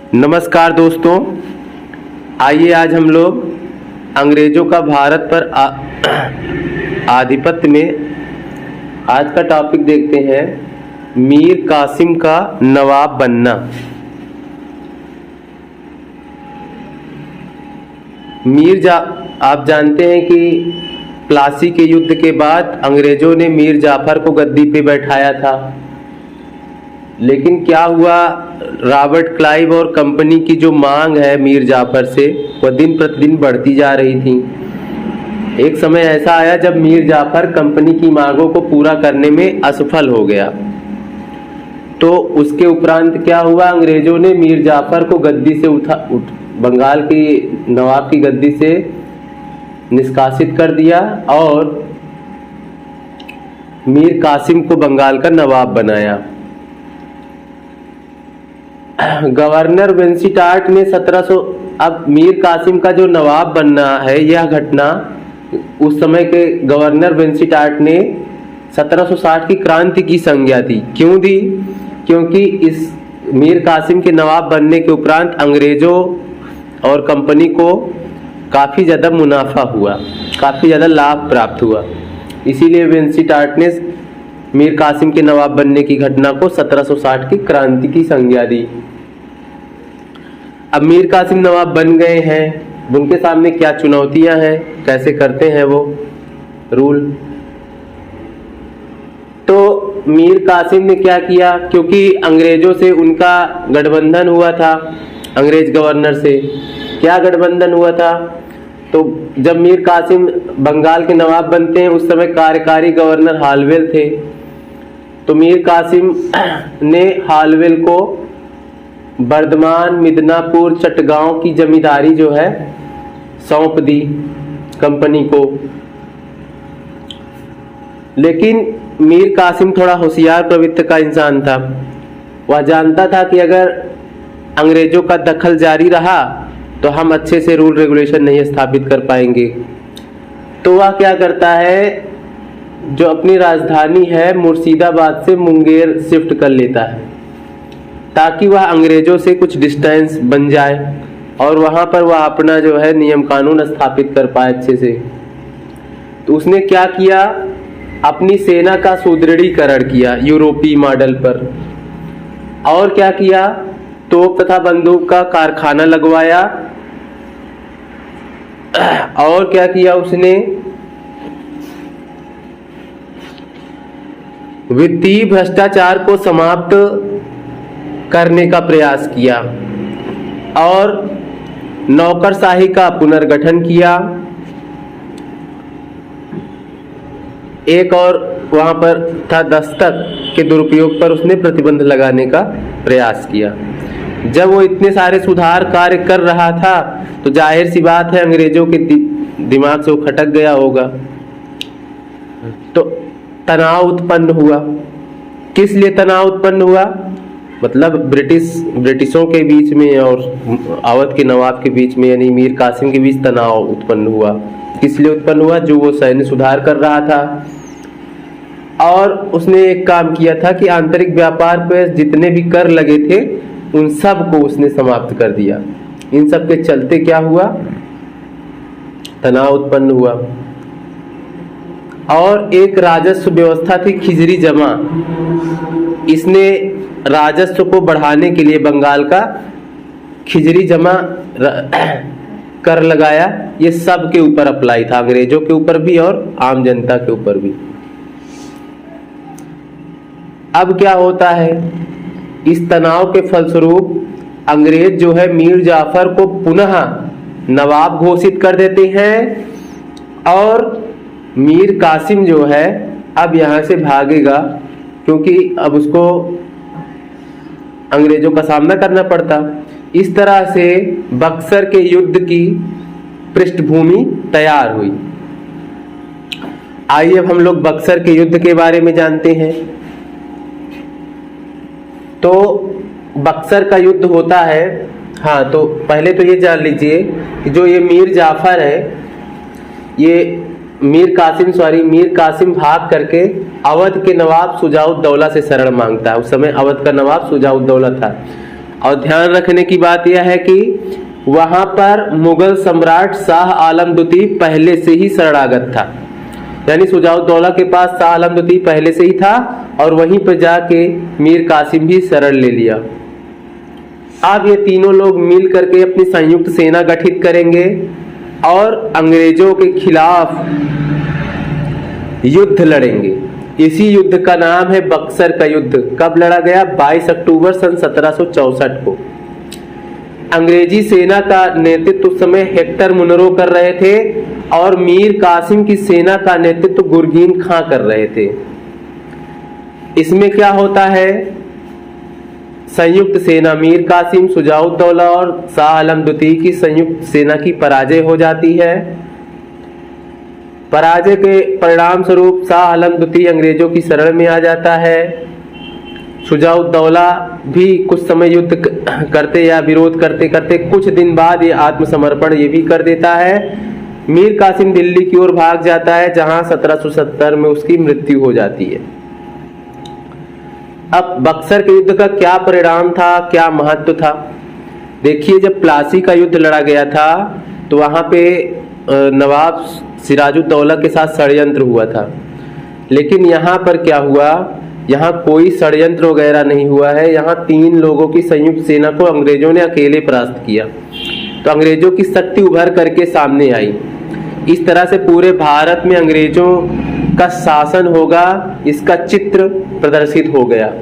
नमस्कार दोस्तों, आइए आज हम लोग अंग्रेजों का भारत पर आधिपत्य में आज का टॉपिक देखते हैं। मीर कासिम का नवाब बनना। आप जानते हैं कि प्लासी के युद्ध के बाद अंग्रेजों ने मीर जाफर को गद्दी पे बैठाया था, लेकिन क्या हुआ, रॉबर्ट क्लाइव और कंपनी की जो मांग है मीर जाफर से वह दिन प्रतिदिन बढ़ती जा रही थी। एक समय ऐसा आया जब मीर जाफर कंपनी की मांगों को पूरा करने में असफल हो गया। तो उसके उपरांत क्या हुआ, अंग्रेजों ने मीर जाफर को गद्दी से बंगाल की नवाब की गद्दी से निष्कासित कर दिया और मीर कासिम को बंगाल का नवाब बनाया। गवर्नर वेंसीटार्ट ने 1700 अब मीर कासिम का जो नवाब बनना है, यह घटना उस समय के गवर्नर वेंसीटार्ट ने 1760 की क्रांति की संज्ञा दी। क्यों दी? क्योंकि इस मीर कासिम के नवाब बनने के उपरांत अंग्रेजों और कंपनी को काफ़ी ज़्यादा मुनाफा हुआ, काफ़ी ज़्यादा लाभ प्राप्त हुआ। इसीलिए वेंसीटार्ट ने मीर कासिम के नवाब बनने की घटना को 1760 की क्रांति की संज्ञा दी। अब मीर कासिम नवाब बन गए हैं, उनके सामने क्या चुनौतियां हैं, कैसे करते हैं वो रूल। तो मीर कासिम ने क्या किया, क्योंकि अंग्रेजों से उनका गठबंधन हुआ था, अंग्रेज गवर्नर से क्या गठबंधन हुआ था। तो जब मीर कासिम बंगाल के नवाब बनते हैं, उस समय कार्यकारी गवर्नर हालवेल थे। तो मीर कासिम ने हालवेल को बर्धमान, मिदनापुर, चटगांव की जमींदारी जो है सौंप दी कंपनी को। लेकिन मीर कासिम थोड़ा होशियार प्रवृत्ति का इंसान था। वह जानता था कि अगर अंग्रेजों का दखल जारी रहा तो हम अच्छे से रूल रेगुलेशन नहीं स्थापित कर पाएंगे। तो वह क्या करता है, जो अपनी राजधानी है मुर्शिदाबाद से मुंगेर शिफ्ट कर लेता है, ताकि वह अंग्रेजों से कुछ डिस्टेंस बन जाए और वहां पर वह अपना जो है नियम कानून स्थापित कर पाए अच्छे से। तो उसने क्या किया, अपनी सेना का सुदृढ़ीकरण किया यूरोपीय मॉडल पर। और क्या किया, तोप तथा बंदूक का कारखाना लगवाया। और क्या किया उसने, वित्तीय भ्रष्टाचार को समाप्त करने का प्रयास किया और नौकरशाही का पुनर्गठन किया। एक और वहां पर था, दस्तक के दुरुपयोग पर उसने प्रतिबंध लगाने का प्रयास किया। जब वो इतने सारे सुधार कार्य कर रहा था तो जाहिर सी बात है अंग्रेजों के दिमाग से वो खटक गया होगा। तो तनाव उत्पन्न हुआ। किस लिए तनाव उत्पन्न हुआ? मतलब ब्रिटिशों के बीच में और अवध के नवाब के बीच में, यानी मीर कासिम के बीच तनाव उत्पन्न हुआ। किस लिए उत्पन्न हुआ? जो वो सैन्य सुधार कर रहा था और उसने एक काम किया था कि आंतरिक व्यापार पर जितने भी कर लगे थे उन सब को उसने समाप्त कर दिया। इन सब के चलते क्या हुआ, तनाव उत्पन्न हुआ। और एक राजस्व व्यवस्था थी खिजरी जमा, इसने राजस्व को बढ़ाने के लिए बंगाल का खिजरी जमा कर लगाया। ये सब के ऊपर अप्लाई था, अंग्रेजों के ऊपर भी और आम जनता के ऊपर भी। अब क्या होता है, इस तनाव के फलस्वरूप अंग्रेज जो है मीर जाफर को पुनः नवाब घोषित कर देते हैं और मीर कासिम जो है अब यहां से भागेगा, क्योंकि अब उसको अंग्रेजों का सामना करना पड़ता। इस तरह से बक्सर के युद्ध की पृष्ठभूमि तैयार हुई। आइए अब हम लोग बक्सर के युद्ध के बारे में जानते हैं। तो बक्सर का युद्ध होता है, हाँ, तो पहले तो ये जान लीजिए कि जो ये मीर जाफर है, ये मीर कासिम भाग करके अवध के नवाब शुजाउद्दौला से शरण मांगता है। उस समय अवध का नवाब शुजाउद्दौला था और ध्यान रखने की बात यह है कि वहां पर मुगल सम्राट शाह आलम द्वितीय पहले से ही शरणागत था, यानी शुजाउद्दौला के पास शाह आलम द्वितीय पहले से ही था और वहीं पर जाके मीर कासिम भी शरण ले लिया। अब ये तीनों लोग मिल करके अपनी संयुक्त सेना गठित करेंगे और अंग्रेजों के खिलाफ युद्ध लड़ेंगे। इसी युद्ध का नाम है बक्सर का युद्ध। कब लड़ा गया? 22 अक्टूबर सन 1764 को। अंग्रेजी सेना का नेतृत्व उस समय हेक्टर मुनरो कर रहे थे और मीर कासिम की सेना का नेतृत्व गुरगीन खां कर रहे थे। इसमें क्या होता है? संयुक्त सेना मीर कासिम, शुजाउद्दौला और शाह आलम द्वितीय की संयुक्त सेना की पराजय हो जाती है। पराजय के परिणाम स्वरूप शाह आलम द्वितीय अंग्रेजों की शरण में आ जाता है। शुजाउद्दौला भी कुछ समय युद्ध करते या विरोध करते करते कुछ दिन बाद ये आत्मसमर्पण ये भी कर देता है। मीर कासिम दिल्ली की ओर भाग जाता है, जहां 1770 में उसकी मृत्यु हो जाती है। अब बक्सर के युद्ध का क्या परिणाम था, क्या महत्व था? देखिए, जब प्लासी का युद्ध लड़ा गया था तो वहां पे नवाब सिराजुद्दौला के साथ षड्यंत्र हुआ था, लेकिन यहाँ पर क्या हुआ? यहाँ कोई षड्यंत्र वगैरह नहीं हुआ है। यहाँ 3 लोगों की संयुक्त सेना को अंग्रेजों ने अकेले परास्त किया, तो अंग्रेजों की शक्ति उभर करके सामने आई। इस तरह से पूरे भारत में अंग्रेजों का शासन होगा, इसका चित्र प्रदर्शित हो गया।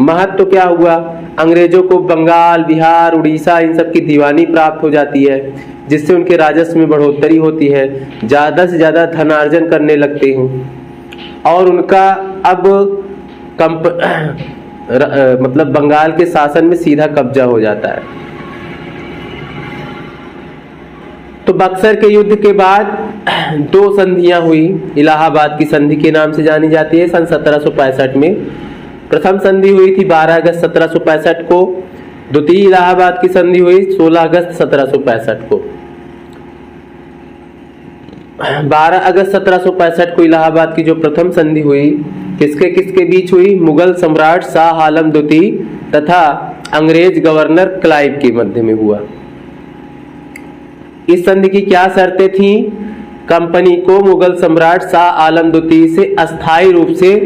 महत्व क्या हुआ? अंग्रेजों को बंगाल, बिहार, उड़ीसा इन सब की दीवानी प्राप्त हो जाती है, जिससे उनके राजस्व में बढ़ोतरी होती है, ज़्यादा से ज़्यादा धनार्जन करने लगते हैं और उनका अब मतलब बंगाल के शासन में सीधा कब्जा हो जाता है। तो बक्सर के युद्ध के बाद 2 संधियां हुई, इलाहाबाद की संधि के नाम से जानी जाती है सन 1765 में। प्रथम संधि हुई थी 12 अगस्त 1765 को, द्वितीय इलाहाबाद की संधि हुई 16 अगस्त 1765 को। 12 अगस्त 1765 को इलाहाबाद की जो प्रथम संधि हुई, किसके किसके बीच हुई? मुगल सम्राट शाह आलम द्वितीय तथा अंग्रेज गवर्नर क्लाइव के मध्य में हुआ। इस संधि की क्या शर्तें थी? कंपनी को मुगल सम्राट शाह आलम द्वितीय से अस्थायी रूप से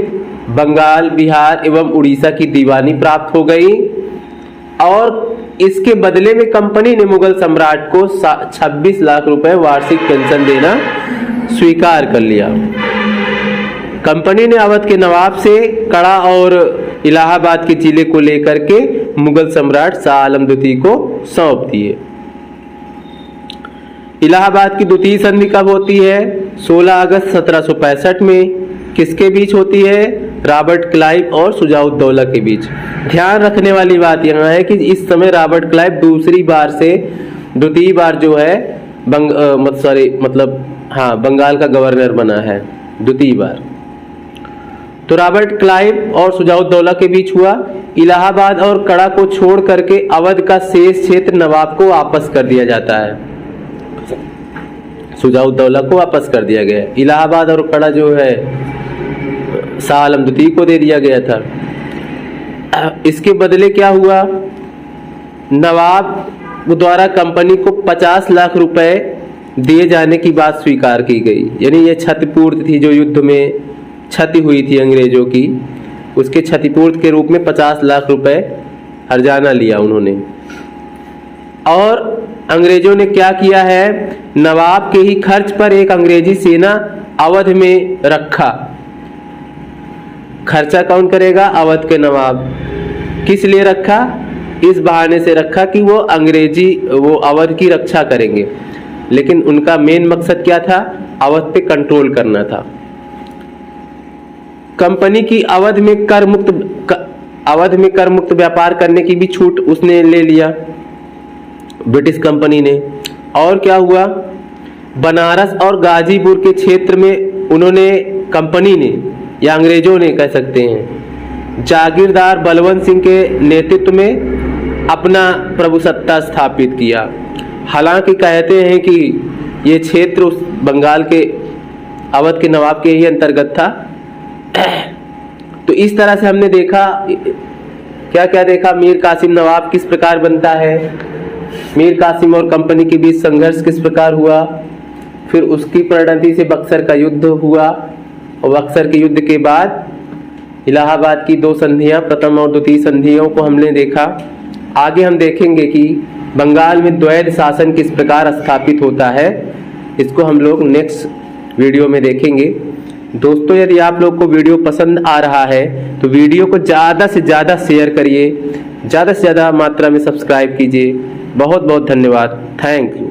बंगाल, बिहार एवं उड़ीसा की दीवानी प्राप्त हो गई और इसके बदले में कंपनी ने मुगल सम्राट को 26 लाख रुपए वार्षिक पेंशन देना स्वीकार कर लिया। कंपनी ने अवध के नवाब से कड़ा और इलाहाबाद के जिले को लेकर के मुगल सम्राट शाह आलम द्वितीय को सौंप दिए। इलाहाबाद की द्वितीय संधि कब होती है? 16 अगस्त 1765 में। किसके बीच होती है? रॉबर्ट क्लाइव और शुजाउद्दौला के बीच। ध्यान रखने वाली बात यह है कि इस समय रॉबर्ट क्लाइव द्वितीय बार जो है बंगाल का गवर्नर बना है, द्वितीय बार। तो रॉबर्ट क्लाइव और शुजाउद्दौला के बीच हुआ। इलाहाबाद और कड़ा को छोड़ करके अवध का शेष क्षेत्र नवाब को वापस कर दिया जाता है, शुजाउद्दौला को वापस कर दिया गया। इलाहाबाद और कड़ा जो है शाह आलम द्वितीय को दे दिया गया था। इसके बदले क्या हुआ? नवाब द्वारा कंपनी को 50 लाख रुपए दिए जाने की बात स्वीकार की गई, यानी ये क्षतिपूर्ति थी जो युद्ध में क्षति हुई थी अंग्रेजों की, उसके क्षतिपूर्ति के रूप में 50 लाख रुपए हर्जाना लिया उन्होंने। और अंग्रेजों ने क्या किया है? नवाब के ही खर्च पर एक अंग्रेजी सेना अवध में रखा। खर्चा कौन करेगा? अवध के नवाब। किस लिए रखा? इस बहाने से रखा कि वो अवध की रक्षा करेंगे, लेकिन उनका मेन मकसद क्या था? अवध पे कंट्रोल करना था। कंपनी की अवध में कर मुक्त व्यापार करने की भी छूट उसने ले लिया, ब्रिटिश कंपनी ने। और क्या हुआ? बनारस और गाजीपुर के क्षेत्र में उन्होंने, कंपनी ने या अंग्रेजों ने कह सकते हैं, जागीरदार बलवंत सिंह के नेतृत्व में अपना प्रभुसत्ता स्थापित किया। हालांकि कहते हैं कि ये क्षेत्र उस बंगाल के अवध के नवाब के ही अंतर्गत था। तो इस तरह से हमने देखा क्या क्या देखा, मीर कासिम नवाब किस प्रकार बनता है, मीर कासिम और कंपनी के बीच संघर्ष किस प्रकार हुआ, फिर उसकी परिणति से बक्सर का युद्ध हुआ और बक्सर के युद्ध के बाद इलाहाबाद की 2 संधियां, प्रथम और द्वितीय संधियों को हमने देखा। आगे हम देखेंगे कि बंगाल में द्वैध शासन किस प्रकार स्थापित होता है, इसको हम लोग नेक्स्ट वीडियो में देखेंगे। दोस्तों, यदि आप लोग को वीडियो पसंद आ रहा है तो वीडियो को ज़्यादा से ज़्यादा शेयर करिए, ज़्यादा से ज़्यादा मात्रा में सब्सक्राइब कीजिए। बहुत बहुत धन्यवाद। Thank you.